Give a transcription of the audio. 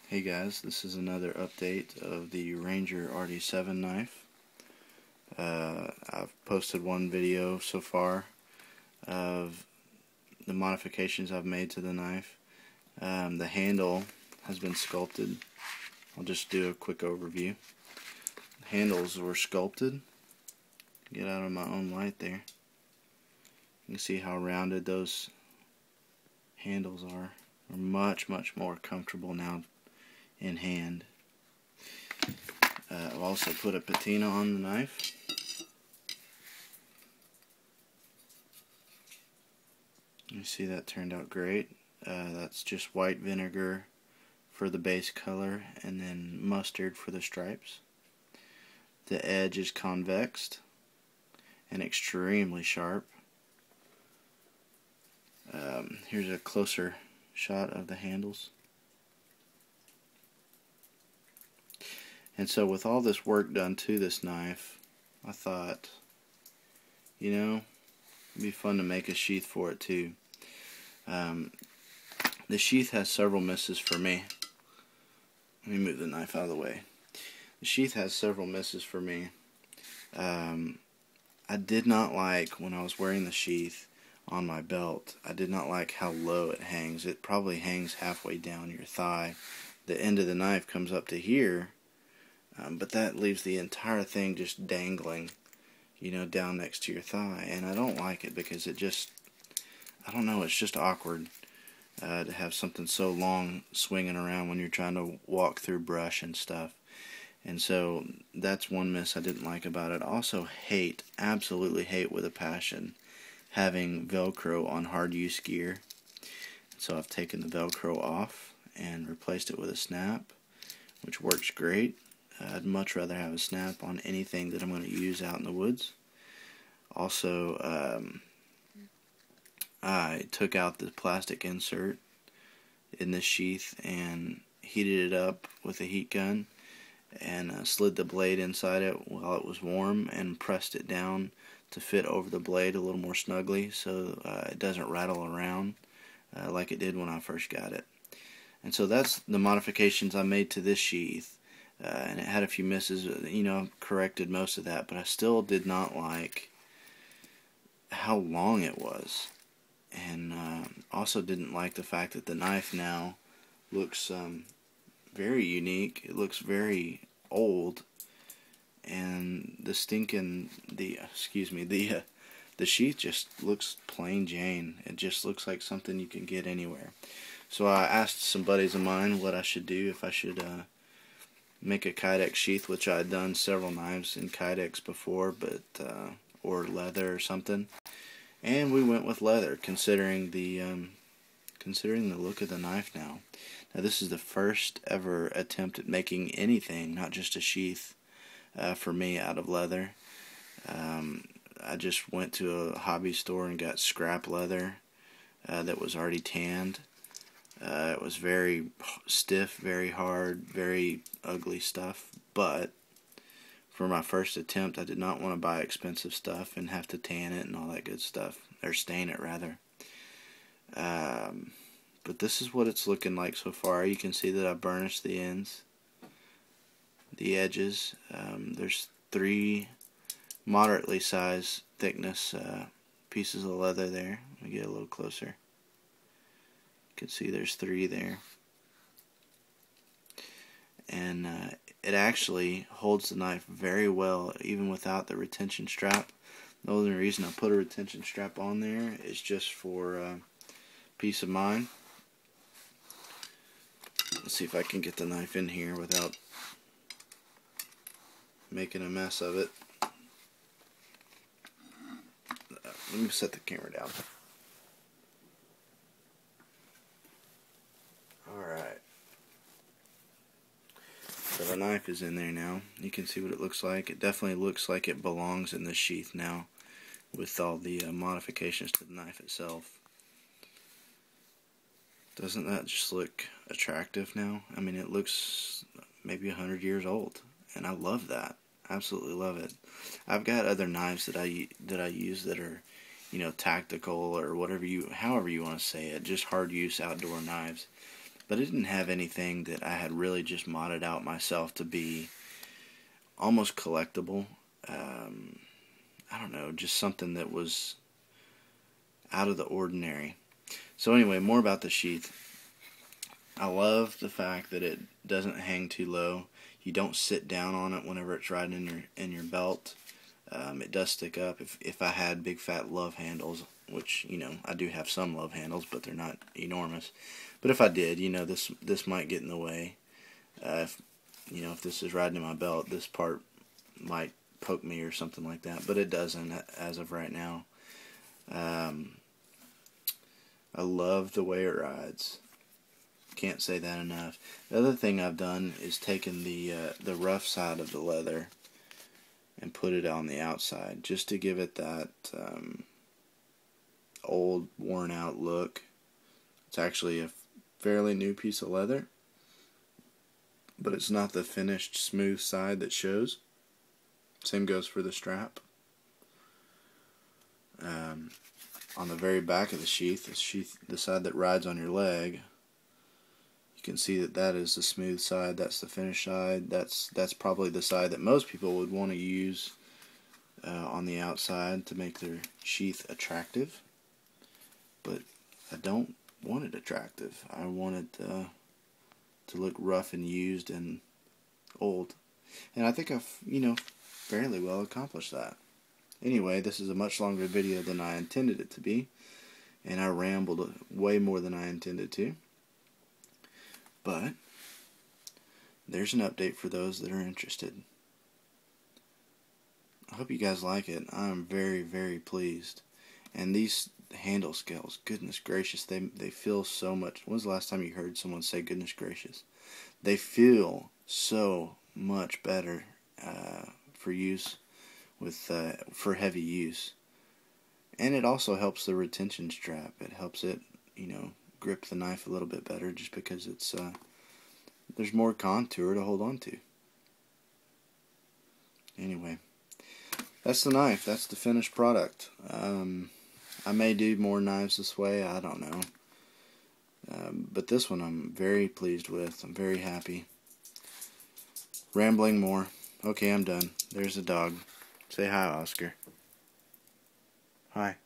Hey guys, this is another update of the Ranger rd7 knife. I've posted one video so far of the modifications I've made to the knife. The handle has been sculpted. I'll just do a quick overview. The handles were sculpted. Get out of my own light there. You can see how rounded those handles are. They're much more comfortable now in hand. I've also put a patina on the knife. You see that turned out great. That's just white vinegar for the base color and then mustard for the stripes. The edge is convexed and extremely sharp. Here's a closer shot of the handles. And so with all this work done to this knife, I thought, you know, it'd be fun to make a sheath for it too. The sheath has several misses for me. Let me move the knife out of the way. The sheath has several misses for me. I did not like, when I was wearing the sheath on my belt, I did not like how low it hangs. It probably hangs halfway down your thigh. The end of the knife comes up to here, but that leaves the entire thing just dangling, you know, down next to your thigh. And I don't like it because it just, I don't know, it's just awkward to have something so long swinging around when you're trying to walk through brush and stuff. And so that's one miss I didn't like about it. I also hate, absolutely hate with a passion, having Velcro on hard use gear. So I've taken the Velcro off and replaced it with a snap, which works great. I'd much rather have a snap on anything that I'm going to use out in the woods. Also, I took out the plastic insert in this sheath and heated it up with a heat gun and slid the blade inside it while it was warm and pressed it down to fit over the blade a little more snugly so it doesn't rattle around like it did when I first got it. And so that's the modifications I made to this sheath. And it had a few misses, you know, corrected most of that, but I still did not like how long it was. And also didn't like the fact that the knife now looks very unique. It looks very old, and the sheath just looks plain Jane. It just looks like something you can get anywhere. So I asked some buddies of mine what I should do, if I should make a Kydex sheath, which I had done several knives in Kydex before, but or leather or something. And we went with leather, considering the look of the knife now. Now this is the first ever attempt at making anything, not just a sheath, for me out of leather. I just went to a hobby store and got scrap leather that was already tanned. It was very stiff, very hard, very ugly stuff, but for my first attempt I did not want to buy expensive stuff and have to tan it and all that good stuff, or stain it rather. But this is what it's looking like so far. You can see that I burnished the ends, the edges. There's 3 moderately sized thickness pieces of leather there. Let me get a little closer. You can see there's 3 there. And it actually holds the knife very well even without the retention strap. The only reason I put a retention strap on there is just for peace of mind. Let's see if I can get the knife in here without making a mess of it. Let me set the camera down. Alright. So the knife is in there now. You can see what it looks like. It definitely looks like it belongs in the sheath now with all the modifications to the knife itself. Doesn't that just look attractive now? I mean, it looks maybe 100 years old, and I love that. Absolutely love it. I've got other knives that I use that are, you know, tactical or whatever however you want to say it, just hard use outdoor knives. but it didn't have anything that I had really just modded out myself to be almost collectible. I don't know, just something that was out of the ordinary. So anyway, more about the Sheath. I love the fact that it doesn't hang too low. You don't sit down on it whenever it's riding in your belt. It does stick up. If I had big fat love handles, which, you know, I do have some love handles, but they're not enormous. But if I did, you know, this might get in the way. If this is riding in my belt, this part might poke me or something like that. But it doesn't as of right now. I love the way it rides. Can't say that enough. The other thing I've done is taken the rough side of the leather and put it on the outside just to give it that old, worn out look. It's actually a fairly new piece of leather, but it's not the finished smooth side that shows. Same goes for the strap. On the very back of the sheath, the side that rides on your leg, you can see that is the smooth side. That's the finished side. That's probably the side that most people would want to use on the outside to make their sheath attractive. But I don't want it attractive. I want it to look rough and used and old. And I think I've, fairly well accomplished that. Anyway, this is a much longer video than I intended it to be, and I rambled way more than I intended to. But there's an update for those that are interested. I hope you guys like it. I'm very, very pleased. And these handle scales, goodness gracious, they feel so much. When was the last time you heard someone say goodness gracious? They feel so much better for use for heavy use. And it also helps the retention strap. It helps it, grip the knife a little bit better just because it's there's more contour to hold on to. Anyway, that's the knife. That's the finished product. I may do more knives this way. I don't know. But this one I'm very pleased with. I'm very happy. Rambling more. Okay, I'm done. There's the dog. Say hi, Oscar. Hi.